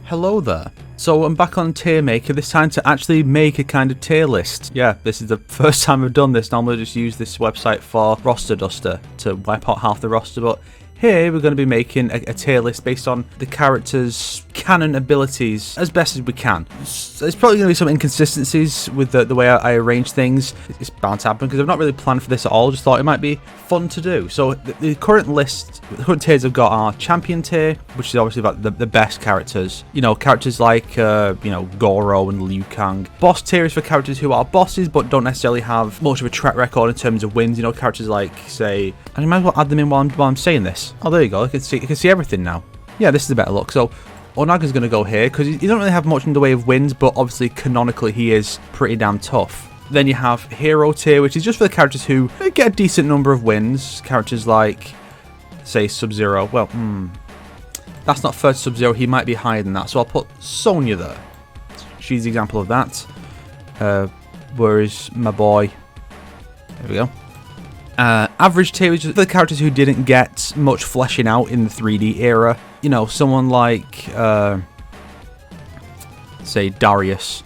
Hello there. So I'm back on Tier Maker, this time to actually make a kind of tier list. Yeah, this is the first time I've done this. Normally I just use this website for roster duster to wipe out half the roster, but here we're going to be making a tier list based on the characters' canon abilities as best as we can. There's probably going to be some inconsistencies with the way I arrange things. It's bound to happen because I've not really planned for this at all. Just thought it might be fun to do. So the current list, the current tiers I've got are Champion tier, which is obviously about the best characters. You know, characters like, Goro and Liu Kang. Boss tier is for characters who are bosses but don't necessarily have much of a track record in terms of wins. You know, characters like, say, and I might as well add them in while I'm saying this. Oh, there you go. You can see everything now. Yeah, this is a better look. So Onaga's going to go here because he don't really have much in the way of wins, but obviously canonically he is pretty damn tough. Then you have Hero tier, which is just for the characters who get a decent number of wins. Characters like, say, Sub-Zero. Well, that's not first Sub-Zero. He might be higher than that. So I'll put Sonya there. She's the example of that. Where is my boy? There we go. Average tier is just for the characters who didn't get much fleshing out in the 3D era. You know, someone like, say, Darius.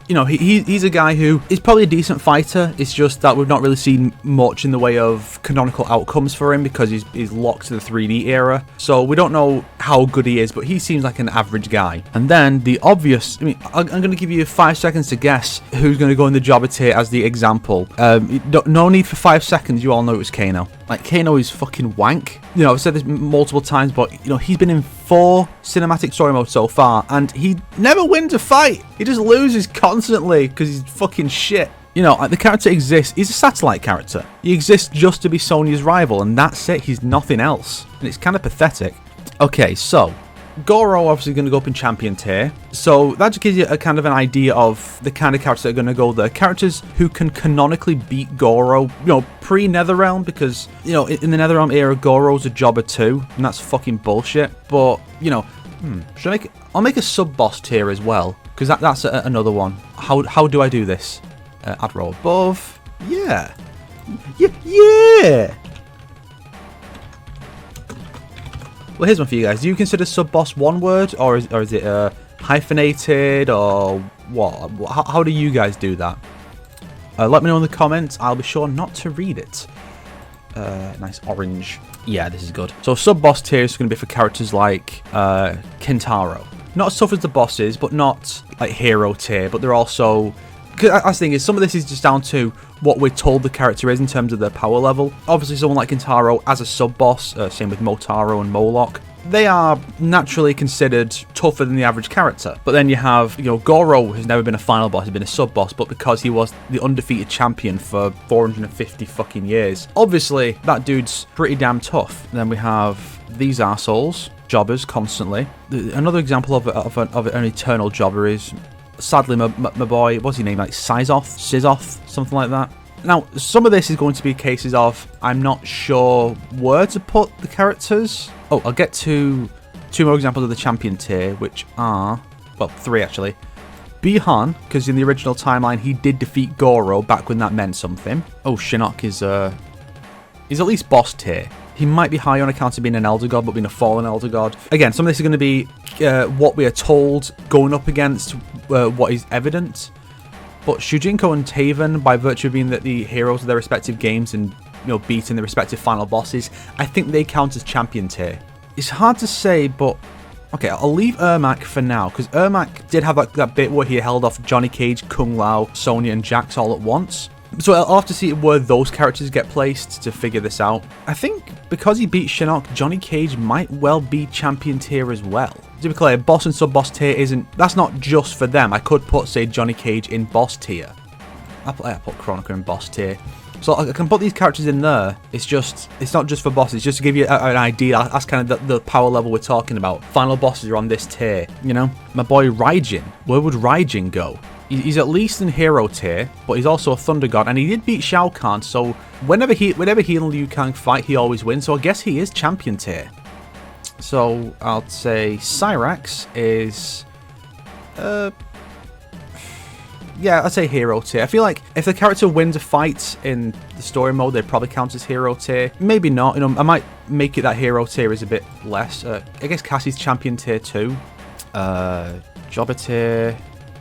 You know, he's a guy who is probably a decent fighter. It's just that we've not really seen much in the way of canonical outcomes for him because he's locked to the 3D era. So we don't know how good he is, but he seems like an average guy. And then the obvious, I'm going to give you 5 seconds to guess who's going to go in the jobber tier as the example. No need for 5 seconds. You all know it was Kano. Like, Kano is fucking wank. You know, I've said this multiple times, but, you know, he's been in 4 cinematic story modes so far, and he never wins a fight. He just loses constantly because he's fucking shit. You know, the character exists. He's a satellite character. He exists just to be Sonya's rival, and that's it. He's nothing else. And it's kind of pathetic. Okay, so Goro obviously going to go up in Champion tier. So that just gives you a kind of an idea of the kind of characters that are going to go there. Characters who can canonically beat Goro, you know, pre-Netherrealm, because, you know, in the Netherrealm era, Goro's a jobber too, and that's fucking bullshit. But, you know, I'll make a sub-boss tier as well, because that's another one. How do I do this? Add row above. Yeah. Yeah. Well, here's one for you guys. Do you consider sub-boss one word, or is it hyphenated, or what? How do you guys do that? Let me know in the comments. I'll be sure not to read it. Nice orange. Yeah, this is good. So sub-boss tier is going to be for characters like Kintaro. Not as tough as the bosses, but not like hero tier, but they're also... Because I was thinking, some of this is just down to what we're told the character is in terms of their power level. Obviously, someone like Kintaro as a sub-boss, same with Motaro and Moloch, they are naturally considered tougher than the average character. But then you have, you know, Goro has never been a final boss, he's been a sub-boss, but because he was the undefeated champion for 450 fucking years, obviously, that dude's pretty damn tough. And then we have these arseholes, jobbers constantly. Another example of an eternal jobber is... Sadly, my boy, what's his name, like Sizoth, something like that. Now, some of this is going to be cases of I'm not sure where to put the characters. Oh, I'll get to 2 more examples of the champion tier, which are, well, 3 actually. Bihan, because in the original timeline he did defeat Goro back when that meant something. Oh, Shinnok is at least boss tier. He might be high on account of being an Elder God, but being a fallen Elder God. Again, some of this is going to be what we are told going up against what is evident. But Shujinko and Taven, by virtue of being the heroes of their respective games and, you know, beating their respective final bosses, I think they count as champion tier. It's hard to say, but... Okay, I'll leave Ermac for now, because Ermac did have that bit where he held off Johnny Cage, Kung Lao, Sonya, and Jax all at once. So I'll have to see where those characters get placed to figure this out. I think because he beat Shinnok, Johnny Cage might well be champion tier as well. To be clear, boss and sub-boss tier isn't... That's not just for them. I could put, say, Johnny Cage in boss tier. I'll put Chronica in boss tier. So I can put these characters in there. It's not just for bosses. It's just to give you an idea. That's kind of the power level we're talking about. Final bosses are on this tier, you know? My boy Raijin. Where would Raijin go? He's at least in hero tier, but he's also a thunder god, and he did beat Shao Kahn, so whenever he and Liu Kang fight, he always wins, so I guess he is champion tier. So I'll say Cyrax is... yeah, I'd say hero tier. I feel like if the character wins a fight in the story mode, they'd probably count as hero tier. Maybe not, you know, I might make it that hero tier is a bit less. I guess Cassie's champion tier too. Jobber tier.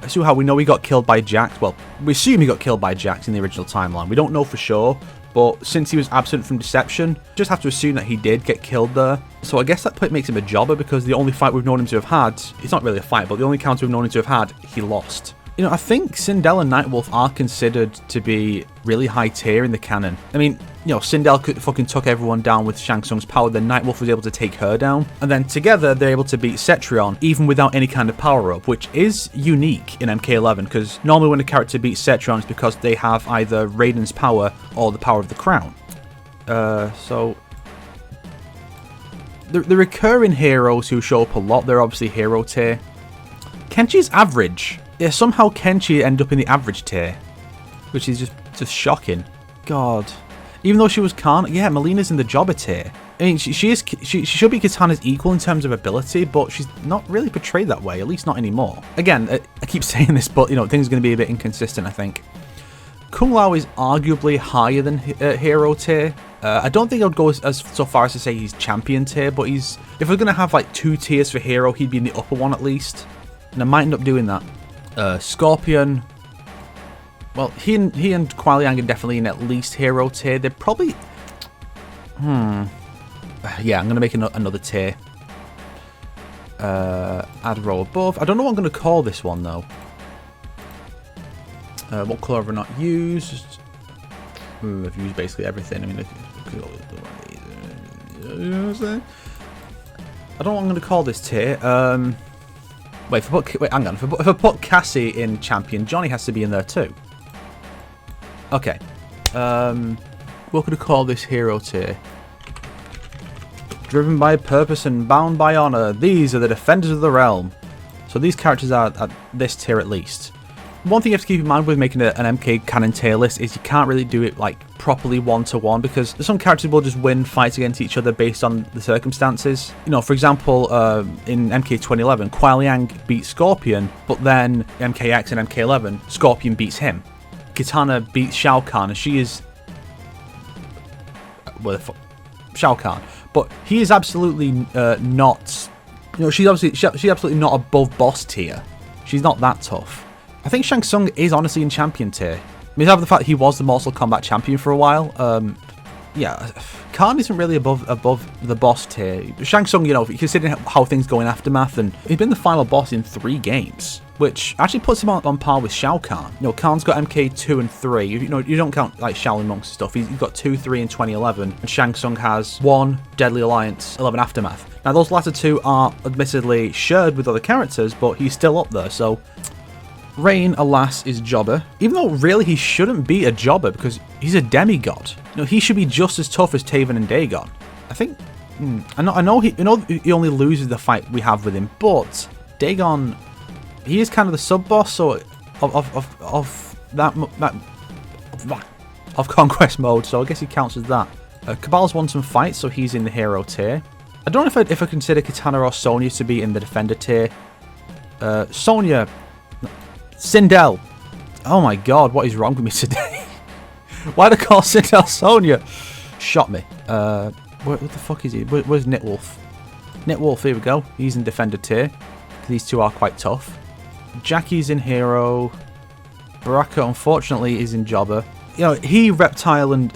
So how we know he got killed by Jax. Well, we assume he got killed by Jax in the original timeline. We don't know for sure, but since he was absent from Deception, just have to assume that he did get killed there. So I guess that makes him a jobber, because the only fight we've known him to have had, it's not really a fight, but the only encounter we've known him to have had, he lost. You know, I think Sindel and Nightwolf are considered to be really high tier in the canon. I mean, you know, Sindel fucking took everyone down with Shang Tsung's power, then Nightwolf was able to take her down, and then together they're able to beat Cetrion, even without any kind of power-up, which is unique in MK11, because normally when a character beats Cetrion, it's because they have either Raiden's power or the power of the crown. So the recurring heroes who show up a lot, they're obviously hero tier. Kenji's average. Yeah, somehow Kenji ended up in the average tier, which is just shocking. God. Even though she was Khan, yeah, Melina's in the jobber tier. I mean, she should be Katana's equal in terms of ability, but she's not really portrayed that way, at least not anymore. Again, I keep saying this, but, you know, things are going to be a bit inconsistent, I think. Kung Lao is arguably higher than hero tier. I don't think I would go so far as to say he's champion tier, but if we're going to have like 2 tiers for hero, he'd be in the upper one at least. And I might end up doing that. Scorpion. Well, he and Kuai Liang are definitely in at least hero tier. They're probably... Yeah, I'm going to make another tier. Add row above. I don't know what I'm going to call this one, though. What colour have I not used? I've used basically everything. I mean, I don't know what I'm going to call this tier. Wait, hang on. If I put Cassie in champion, Johnny has to be in there too. Okay. What could I call this hero tier? Driven by purpose and bound by honor, these are the defenders of the realm. So these characters are at this tier at least. One thing you have to keep in mind with making an MK canon tier list is you can't really do it like properly one-to-one, because some characters will just win fights against each other based on the circumstances. You know, for example, in MK 2011, Kuai Liang beats Scorpion, but then MKX and MK11, Scorpion beats him. Kitana beats Shao Kahn, and she is... Well, Shao Kahn. But he is absolutely not... You know, she's absolutely not above boss tier. She's not that tough. I think Shang Tsung is honestly in champion tier. I mean, have the fact he was the Mortal Kombat champion for a while. Yeah, Khan isn't really above the boss tier. Shang Tsung, you know, considering how things go in Aftermath, and he's been the final boss in 3 games, which actually puts him on par with Shao Kahn. You know, Khan's got MK 2 and 3. You know, you don't count like Shaolin Monks and stuff. He's got 2, 3 in 2011, and Shang Tsung has 1 Deadly Alliance, 11 Aftermath. Now, those latter 2 are admittedly shared with other characters, but he's still up there, so... Rain, alas, is jobber, even though really he shouldn't be a jobber because he's a demigod. You know, he should be just as tough as Taven and Dagon. I think, I know he only loses the fight we have with him, but Dagon, he is kind of the sub boss, so of conquest mode. So I guess he counts as that. Cabal's won some fights, so he's in the hero tier. I don't know if I consider Kitana or Sonya to be in the defender tier. Sonya. Sindel. Oh my god, what is wrong with me today? Why do I call Sindel Sonya? Shot me. What the fuck is he? Where's Nitwolf? Nitwolf, here we go. He's in defender tier. These 2 are quite tough. Jackie's in hero. Baraka, unfortunately, is in jobber. You know, he, Reptile, and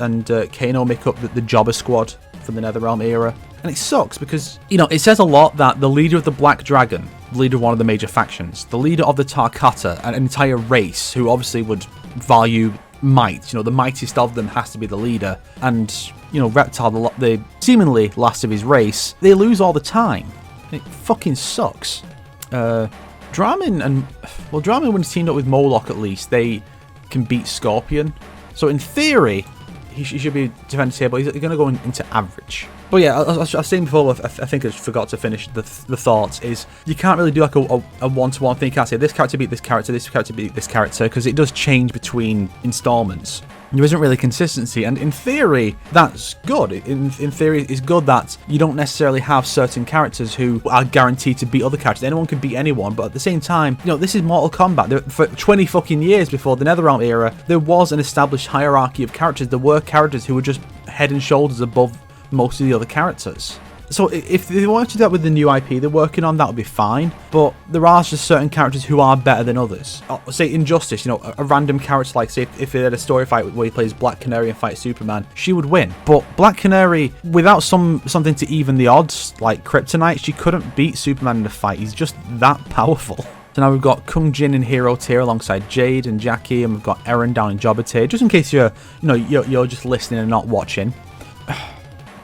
Kano make up the jobber squad from the Netherrealm era. And it sucks because, you know, it says a lot that the leader of the Black Dragon, the leader of one of the major factions, the leader of the Tarkata, an entire race who obviously would value might, you know, the mightiest of them has to be the leader, and, you know, Reptile, the seemingly last of his race, they lose all the time. It fucking sucks. Dramin, when he's teamed up with Moloch at least, they can beat Scorpion. So in theory, he should be defensive here, but he's going to go into average. But yeah, I was saying before, I think I just forgot to finish the thoughts, is you can't really do like a one-to-one thing. You can't say this character beat this character beat this character, because it does change between installments. There isn't really consistency, and in theory, that's good. In theory, it's good that you don't necessarily have certain characters who are guaranteed to beat other characters. Anyone can beat anyone, but at the same time, you know, this is Mortal Kombat. For 20 fucking years before the Netherrealm era, there was an established hierarchy of characters. There were characters who were just head and shoulders above most of the other characters. So if they wanted to do that with the new IP they're working on, that would be fine. But there are just certain characters who are better than others. Say Injustice, you know, a random character like, say, if it had a story fight where he plays Black Canary and fights Superman, she would win. But Black Canary, without something to even the odds, like Kryptonite, she couldn't beat Superman in a fight. He's just that powerful. So now we've got Kung Jin in hero tier alongside Jade and Jackie, and we've got Eren down in jobber tier, just in case you're just listening and not watching.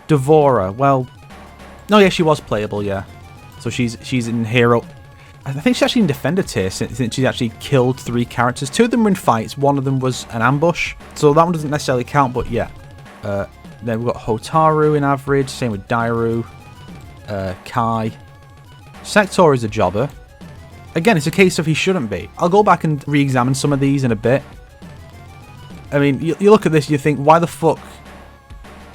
Devora, well, no, yeah, she was playable, yeah. So she's in hero. I think she's actually in defender tier since she's actually killed 3 characters. 2 of them were in fights, 1 of them was an ambush. So that one doesn't necessarily count, but yeah. Then we've got Hotaru in average, same with Dairu, Kai. Sector is a jobber. Again, it's a case of he shouldn't be. I'll go back and re-examine some of these in a bit. I mean, you look at this, you think, why the fuck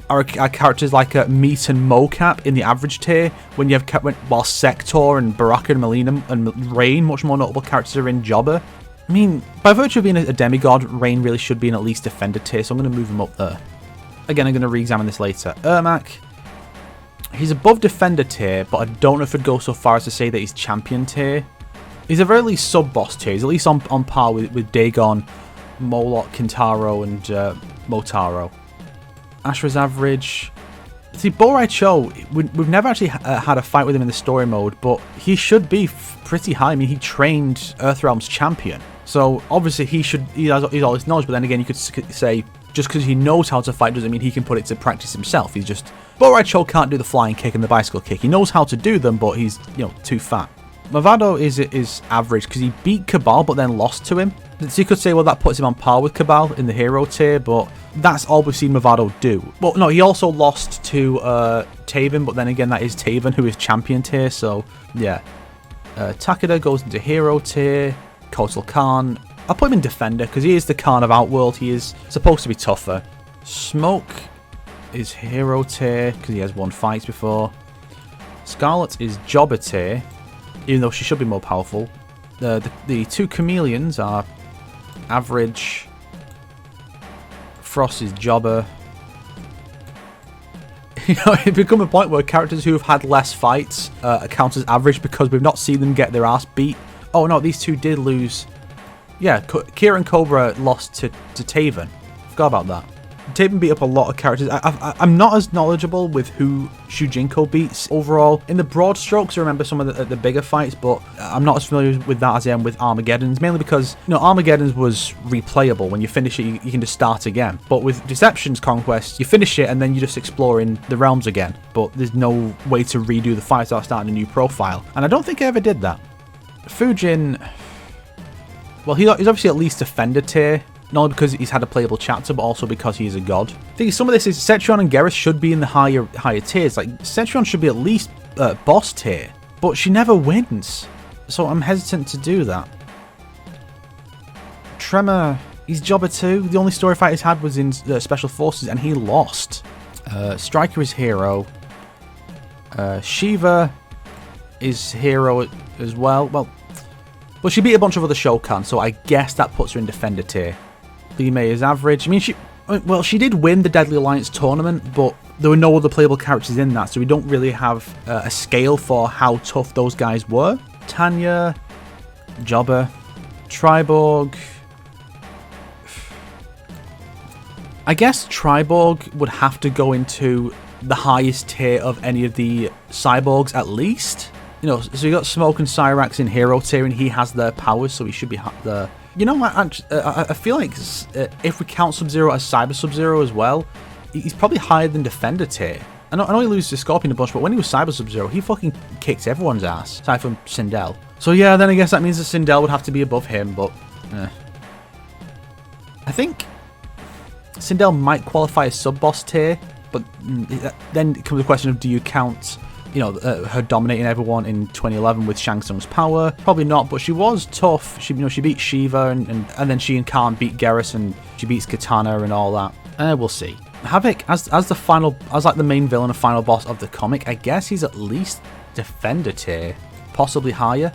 are characters like Meat and Mocap in the average tier when you have while Sector and Baraka and Melina and Rain, much more notable characters, are in jobber? I mean, by virtue of being a demigod, Rain really should be in at least defender tier, so I'm going to move him up there. Again, I'm going to re-examine this later. Ermac, he's above defender tier, but I don't know if I'd go so far as to say that he's champion tier. He's a very least sub-boss tier. He's at least on par with Dagon, Moloch, Kintaro, and Motaro. Ashra's average. See, Bo-Rai Cho, we've never actually had a fight with him in the story mode, but he should be pretty high. I mean, he trained Earthrealm's champion. So, obviously, he has all this knowledge, but then again, you could say, just because he knows how to fight doesn't mean he can put it to practice himself. He's just... Bo-Rai Cho can't do the flying kick and the bicycle kick. He knows how to do them, but he's, too fat. Mavado is average because he beat Cabal but then lost to him. So you could say, well, that puts him on par with Cabal in the hero tier, but that's all we've seen Mavado do. Well, no, he also lost to Taven, but then again, that is Taven, who is champion tier, so yeah. Takeda goes into hero tier. Kotal Khan, I'll put him in defender because he is the Khan of Outworld. He is supposed to be tougher. Smoke is hero tier because he has won fights before. Scarlet is jobber tier, even though she should be more powerful. The 2 chameleons are average. Frost is jobber. It become a point where characters who have had less fights count as average because we've not seen them get their ass beat. Oh no, these 2 did lose. Yeah, Kira and Cobra lost to Taven. Forgot about that. Taven beat up a lot of characters. I'm not as knowledgeable with who Shujinko beats overall. In the broad strokes, I remember some of the bigger fights, but I'm not as familiar with that as I am with Armageddon's, mainly because, Armageddon's was replayable. When you finish it, you can just start again. But with Deception's Conquest, you finish it and then you just explore in the realms again. But there's no way to redo the fights without starting a new profile. And I don't think I ever did that. Fujin, well, he's obviously at least defender tier. Not only because he's had a playable chapter, but also because he is a god. I think some of this is Cetrion and Garrus should be in the higher tiers. Like, Cetrion should be at least boss tier, but she never wins. So I'm hesitant to do that. Tremor, he's jobber too. The only story fight he's had was in Special Forces, and he lost. Striker is hero. Shiva is hero as well. Well, she beat a bunch of other Shokan, so I guess that puts her in defender tier. Li Mei is average. I mean, she did win the Deadly Alliance tournament, but there were no other playable characters in that, so we don't really have a scale for how tough those guys were. Tanya, jobber. Triborg. I guess Triborg would have to go into the highest tier of any of the cyborgs at least. So you got Smoke and Cyrax in hero tier, and he has their powers, so he should be the... I feel like if we count Sub-Zero as Cyber Sub-Zero as well, he's probably higher than defender tier. I know he loses to Scorpion a bunch, but when he was Cyber Sub-Zero, he fucking kicked everyone's ass, aside from Sindel. So yeah, then I guess that means that Sindel would have to be above him, but... I think Sindel might qualify as sub-boss tier, but then it comes the question of, do you count... her dominating everyone in 2011 with Shang Tsung's power. Probably not, but she was tough. She beat Shiva, and then she and Khan beat Garrus, and she beats Katana and all that. We'll see. Havik, as the main villain and final boss of the comic, I guess he's at least defender tier, possibly higher.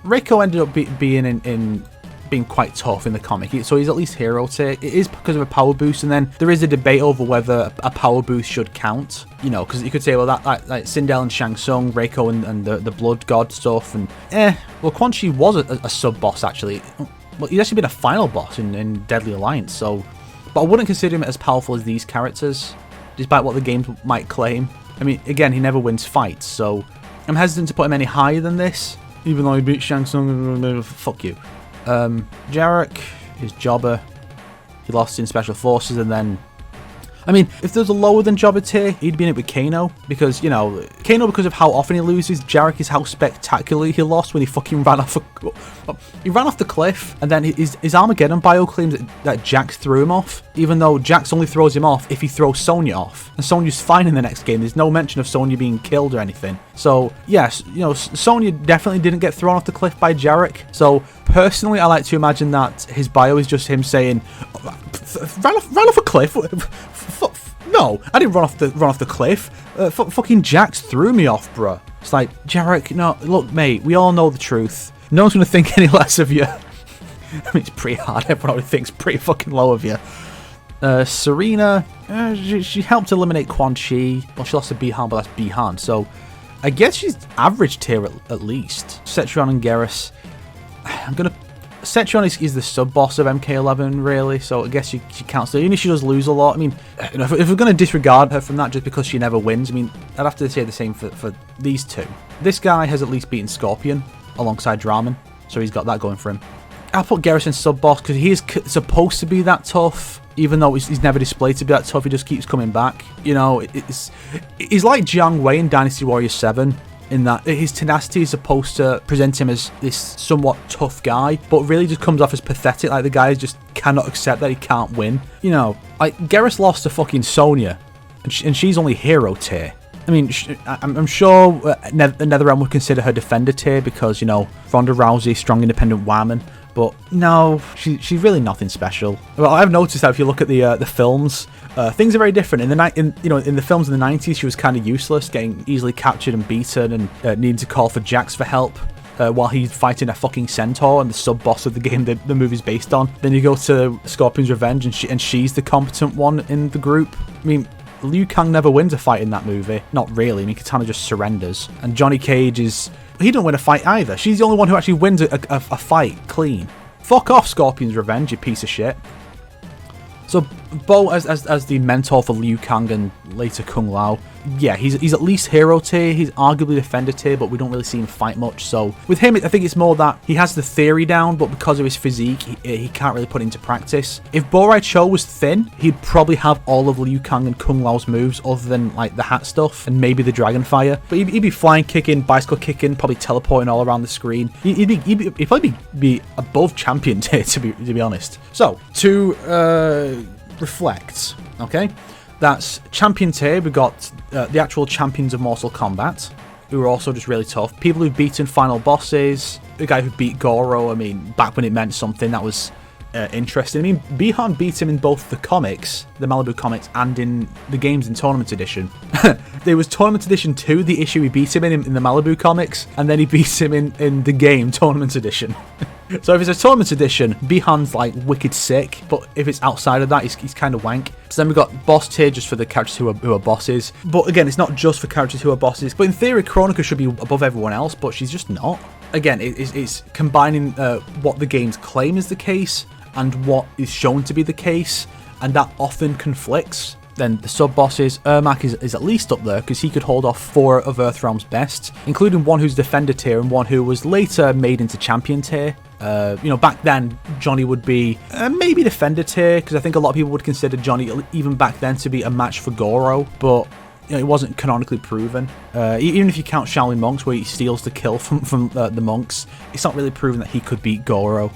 Reiko ended up being in being quite tough in the comic, so he's at least hero tier. It is because of a power boost, and then there is a debate over whether a power boost should count. You know, because you could say, well, that like Sindel and Shang Tsung, Reiko and the blood god stuff, and well, Quan Chi was a sub boss actually. Well, he's actually been a final boss in Deadly Alliance, so. But I wouldn't consider him as powerful as these characters, despite what the games might claim. I mean, again, he never wins fights, so I'm hesitant to put him any higher than this, even though he beat Shang Tsung. Fuck you. Jarek, his jobber, he lost in Special Forces, and then... I mean, if there's a lower than jobber tier, he'd be in it with Kano, because, you know, Kano, because of how often he loses, Jarek is how spectacularly he lost when he fucking ran off the cliff, and then his Armageddon bio claims that Jax threw him off, even though Jax only throws him off if he throws Sonya off, and Sonya's fine in the next game. There's no mention of Sonya being killed or anything. So, yes, you know, Sonya definitely didn't get thrown off the cliff by Jarek, so personally, I like to imagine that his bio is just him saying, ran off a cliff? No, I didn't run off the cliff. Fucking Jax threw me off, bruh. It's like, Jarek, no, look, mate, we all know the truth. No one's going to think any less of you. I mean, it's pretty hard. Everyone already thinks pretty fucking low of you. Serena, she helped eliminate Quan Chi. Well, she lost to Bihan, but that's Bihan. So, I guess she's average tier at least. Setron and Geras. Setron is the sub-boss of MK11, really, so I guess she counts there. Even if she does lose a lot, I mean, you know, if we're going to disregard her from that just because she never wins, I mean, I'd have to say the same for these two. This guy has at least beaten Scorpion alongside Draman, so he's got that going for him. I'll put Geras in sub-boss because he is supposed to be that tough, even though he's never displayed to be that tough. He just keeps coming back. You know, he's like Jiang Wei in Dynasty Warriors 7. In that his tenacity is supposed to present him as this somewhat tough guy, but really just comes off as pathetic. Like the guy just cannot accept that he can't win. You know, like Geras lost to fucking Sonya, and she's only hero tier. I mean, I'm sure NetherRealm would consider her defender tier because, you know, Ronda Rousey, strong independent woman. But no, she's really nothing special. Well, I've noticed that if you look at the films, things are very different. In the films in the 90s, she was kind of useless, getting easily captured and beaten, and needing to call for Jax for help while he's fighting a fucking centaur and the sub boss of the game that the movie's based on. Then you go to Scorpion's Revenge, and she's the competent one in the group. I mean, Liu Kang never wins a fight in that movie. Not really. I mean, Katana just surrenders, and Johnny Cage is. He don't win a fight either. She's the only one who actually wins a fight clean. Fuck off, Scorpion's Revenge, you piece of shit. So, Bo, as the mentor for Liu Kang and later Kung Lao, yeah, he's at least hero tier. He's arguably defender tier, but we don't really see him fight much. So, with him, I think it's more that he has the theory down, but because of his physique, he can't really put it into practice. If Bo Rai Cho was thin, he'd probably have all of Liu Kang and Kung Lao's moves, other than like the hat stuff and maybe the Dragon Fire. But he'd be flying, kicking, bicycle kicking, probably teleporting all around the screen. He'd probably be above champion tier, to be honest. So, to reflect, okay? That's champion tier. We've got the actual champions of Mortal Kombat, who are also just really tough. People who've beaten final bosses. The guy who beat Goro, I mean, back when it meant something, that was interesting. I mean, Bihan beat him in both the comics, the Malibu comics, and in the games in Tournament Edition. There was Tournament Edition 2, the issue he beat him in the Malibu comics, and then he beats him in the game Tournament Edition. So if it's a Tournament Edition, Bihan's like wicked sick, but if it's outside of that, he's kind of wank. So then we've got boss tier just for the characters who are bosses. But again, it's not just for characters who are bosses. But in theory, Kronika should be above everyone else, but she's just not. Again, it's combining what the games claim is the case and what is shown to be the case, and that often conflicts. Then the sub-bosses, Ermac is at least up there because he could hold off 4 of Earthrealm's best, including one who's defender tier and one who was later made into champion tier. You know, back then, Johnny would be maybe defender tier, because I think a lot of people would consider Johnny, even back then, to be a match for Goro, but you know, it wasn't canonically proven. Even if you count Shaolin Monks, where he steals the kill from the monks, it's not really proven that he could beat Goro.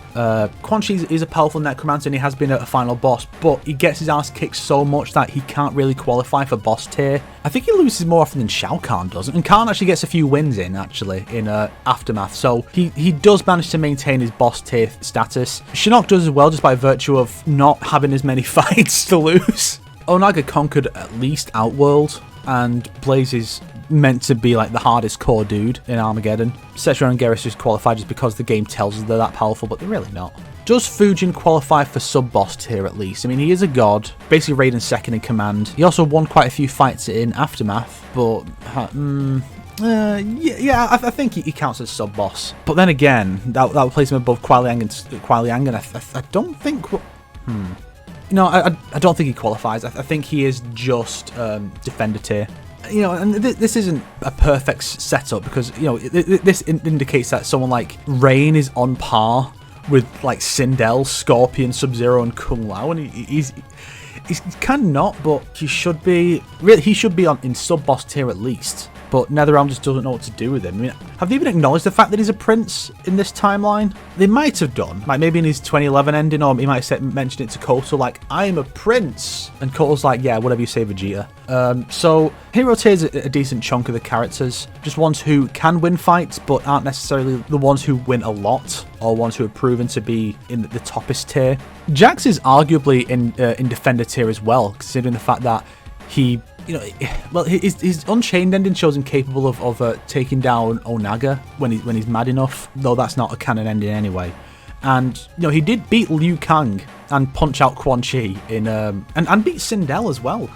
Quan Chi is a powerful necromancer, and he has been a final boss, but he gets his ass kicked so much that he can't really qualify for boss tier. I think he loses more often than Shao Kahn does, and Kahn actually gets a few wins in Aftermath, so he does manage to maintain his boss tier status. Shinnok does as well, just by virtue of not having as many fights to lose. Onaga conquered at least Outworld, and Blaze is meant to be like the hardest core dude in Armageddon. Setron and Geras just qualified just because the game tells us they're that powerful, but they're really not. Does Fujin qualify for sub-boss tier at least? I mean, he is a god, basically Raiden's second in command. He also won quite a few fights in Aftermath, but yeah, I think he counts as sub-boss. But then again, that would place him above Kuai Liang, and I don't think... No, I don't think he qualifies. I think he is just defender tier. You know, and this isn't a perfect setup because, you know, this indicates that someone like Rain is on par with like Sindel, Scorpion, Sub-Zero, and Kung Lao, and he's kind of not, but he should be. Really, he should be in sub-boss tier at least. But NetherRealm just doesn't know what to do with him. I mean, have they even acknowledged the fact that he's a prince in this timeline? They might have done. Like, maybe in his 2011 ending, or he might have mentioned it to Kotal, like, I am a prince. And Kotal's like, yeah, whatever you say, Vegeta. So, Hero tier is a decent chunk of the characters. Just ones who can win fights, but aren't necessarily the ones who win a lot, or ones who have proven to be in the toppest tier. Jax is arguably in Defender tier as well, considering the fact that he... You know, well, his Unchained ending shows him capable of taking down Onaga when he's mad enough, though that's not a canon ending anyway. And, you know, he did beat Liu Kang and punch out Quan Chi in, and beat Sindel as well.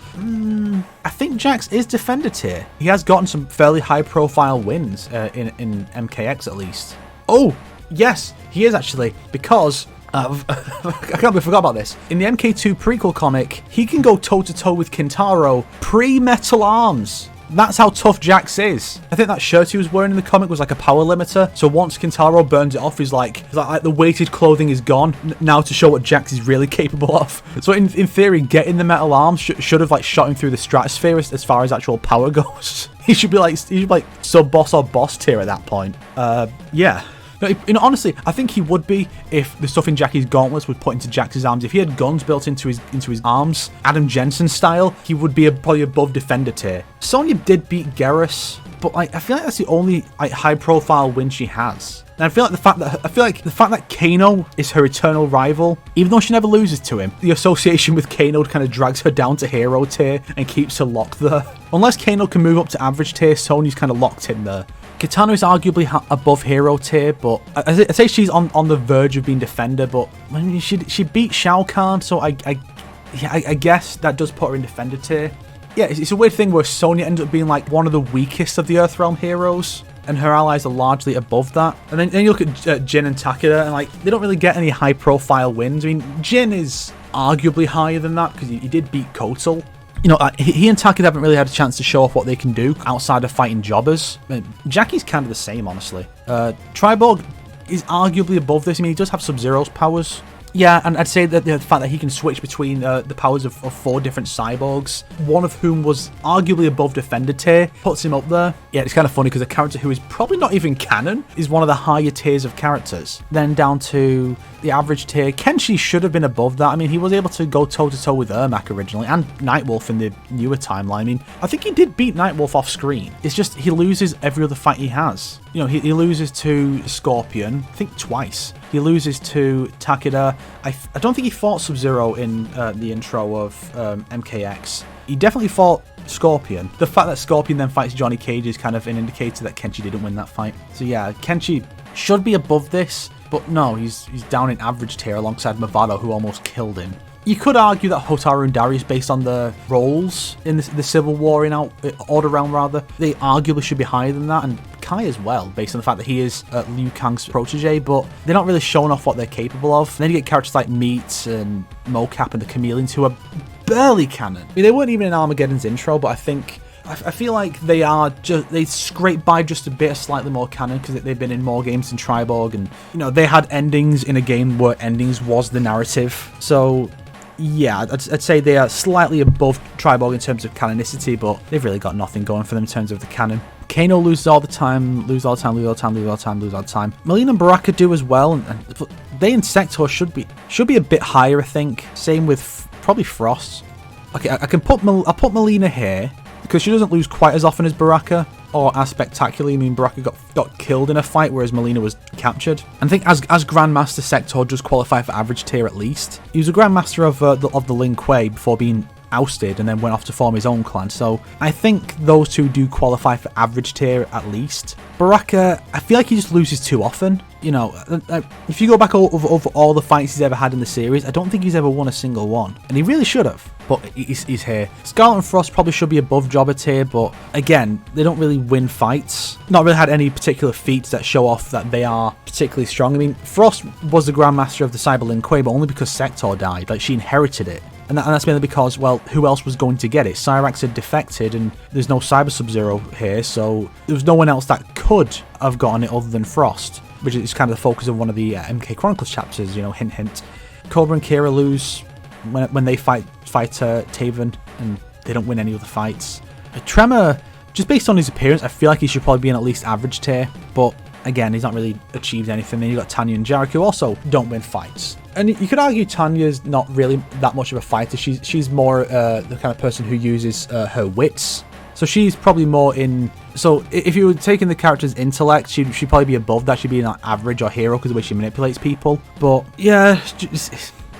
I think Jax is Defender tier. He has gotten some fairly high-profile wins in MKX at least. Oh, yes, he is actually, because... I can't believe I forgot about this. In the MK2 prequel comic, he can go toe-to-toe with Kintaro pre-metal arms. That's how tough Jax is. I think that shirt he was wearing in the comic was like a power limiter. So once Kintaro burns it off, he's like the weighted clothing is gone. Now to show what Jax is really capable of. So in theory, getting the metal arms should have like shot him through the stratosphere as far as actual power goes. He should be like sub-boss or boss tier at that point. Yeah. You know, honestly, I think he would be if the stuff in Jackie's gauntlets was put into Jax's arms. If he had guns built into his arms, Adam Jensen style, he would be probably above Defender tier. Sonya did beat Geras, but like I feel like that's the only like high-profile win she has. And I feel like the fact that Kano is her eternal rival, even though she never loses to him, the association with Kano kind of drags her down to hero tier and keeps her locked there. Unless Kano can move up to average tier, Sonya's kind of locked in there. Katana is arguably above hero tier, but I'd say she's on the verge of being defender, but I mean, she beat Shao Kahn, so I guess that does put her in defender tier. Yeah, it's a weird thing where Sonya ends up being like one of the weakest of the Earthrealm heroes, and her allies are largely above that. And then you look at Jin and Takeda, and like they don't really get any high-profile wins. I mean, Jin is arguably higher than that because he did beat Kotal. You know, he and Takeda haven't really had a chance to show off what they can do outside of fighting jobbers. Jackie's kind of the same, honestly. Triborg is arguably above this. I mean, he does have Sub-Zero's powers. Yeah, and I'd say that the fact that he can switch between the powers of 4 different cyborgs, one of whom was arguably above Defender tier, puts him up there. Yeah, it's kind of funny because a character who is probably not even canon is one of the higher tiers of characters. Then down to the average tier, Kenshi should have been above that. I mean, he was able to go toe-to-toe with Ermac originally, and Nightwolf in the newer timeline. I mean, I think he did beat Nightwolf off screen. It's just he loses every other fight he has. You know, he loses to Scorpion, I think twice. He loses to Takeda. I don't think he fought Sub-Zero in the intro of MKX. He definitely fought Scorpion. The fact that Scorpion then fights Johnny Cage is kind of an indicator that Kenshi didn't win that fight. So yeah, Kenshi should be above this, but no, he's down in average tier alongside Movado, who almost killed him. You could argue that Hotaru and Darius, based on the roles in the Civil War in Order Realm, rather, they arguably should be higher than that, and Kai as well, based on the fact that he is Liu Kang's protege, but they're not really showing off what they're capable of. And then you get characters like Meat and Mocap and the Chameleons, who are barely canon. I mean, they weren't even in Armageddon's intro, but I feel like they scrape by just a bit of slightly more canon because they've been in more games than Triborg, and you know they had endings in a game where endings was the narrative. So yeah, I'd say they are slightly above Triborg in terms of canonicity, but they've really got nothing going for them in terms of the canon. Kano loses all the time, lose all the time. Melina and Baraka do as well, and they and Sector should be a bit higher, I think. Same with probably Frost. Okay, I'll put Melina here because she doesn't lose quite as often as Baraka, or as spectacularly. I mean, Baraka got killed in a fight, whereas Melina was captured. And I think as Grandmaster, Sector does qualify for average tier at least. He was a Grandmaster of the Lin Kuei before being ousted and then went off to form his own clan, so I think those two do qualify for average tier at least. Baraka, I feel like he just loses too often. you know, if you go back over all the fights he's ever had in the series, I don't think he's ever won a single one. And he really should have, but he's here. Scarlet and Frost probably should be above Jobber tier, but again, they don't really win fights. Not really had any particular feats that show off that they are particularly strong. I mean, Frost was the Grandmaster of the Cyber Lin Kuei, but only because Sector died. Like, she inherited it. And that's mainly because, well, who else was going to get it? Cyrax had defected, and there's no Cyber Sub-Zero here, so there was no one else that could have gotten it other than Frost, which is kind of the focus of one of the MK Chronicles chapters, you know, hint, hint. Cobra and Kira lose when they fight Taven, and they don't win any other fights. Tremor, just based on his appearance, I feel like he should probably be in at least average tier, but again, he's not really achieved anything. Then you've got Tanya and Jarek, who also don't win fights. And you could argue Tanya's not really that much of a fighter. She's more the kind of person who uses her wits. So she's probably more in... So if you were taking the character's intellect, she'd probably be above that. She'd be an average or hero because of the way she manipulates people. But yeah...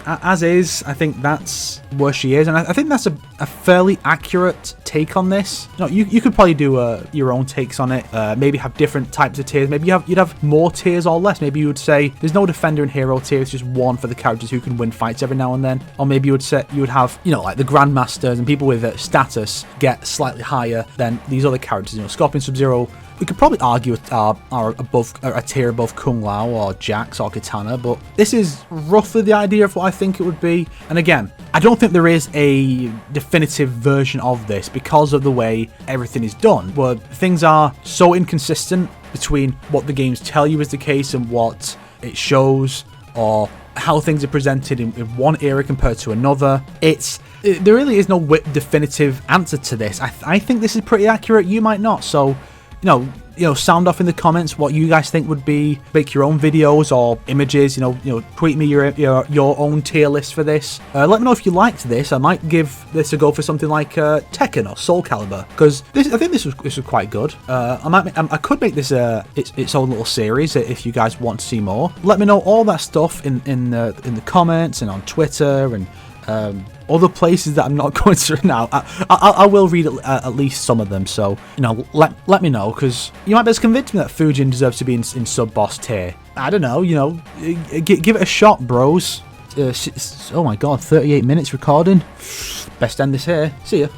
As is, I think that's where she is, and I think that's a fairly accurate take on this. You know, you could probably do your own takes on it. Maybe have different types of tiers. Maybe you'd have more tiers or less. Maybe you would say there's no defender and hero tier. It's just one for the characters who can win fights every now and then. Or maybe you would have, you know, like the Grandmasters and people with status get slightly higher than these other characters. You know, Scorpion, Sub-Zero. We could probably argue are above a tier above Kung Lao or Jax or Katana, but this is roughly the idea of what I think it would be. And again, I don't think there is a definitive version of this because of the way everything is done, where things are so inconsistent between what the games tell you is the case and what it shows, or how things are presented in one era compared to another. There really is no definitive answer to this. I think this is pretty accurate. You might not. So, you know, sound off in the comments what you guys think would be. Make your own videos or images. You know, tweet me your own tier list for this. Let me know if you liked this. I might give this a go for something like Tekken or Soul Calibur, because I think this was quite good. I could make this its own little series if you guys want to see more. Let me know all that stuff in the comments and on Twitter and other places that I'm not going to now. I will read at least some of them, so, you know, let me know, because you might be able to convince me that Fujin deserves to be in sub-boss tier. I don't know, you know, give it a shot, bros. Oh my god, 38 minutes recording. Best end this here. See ya.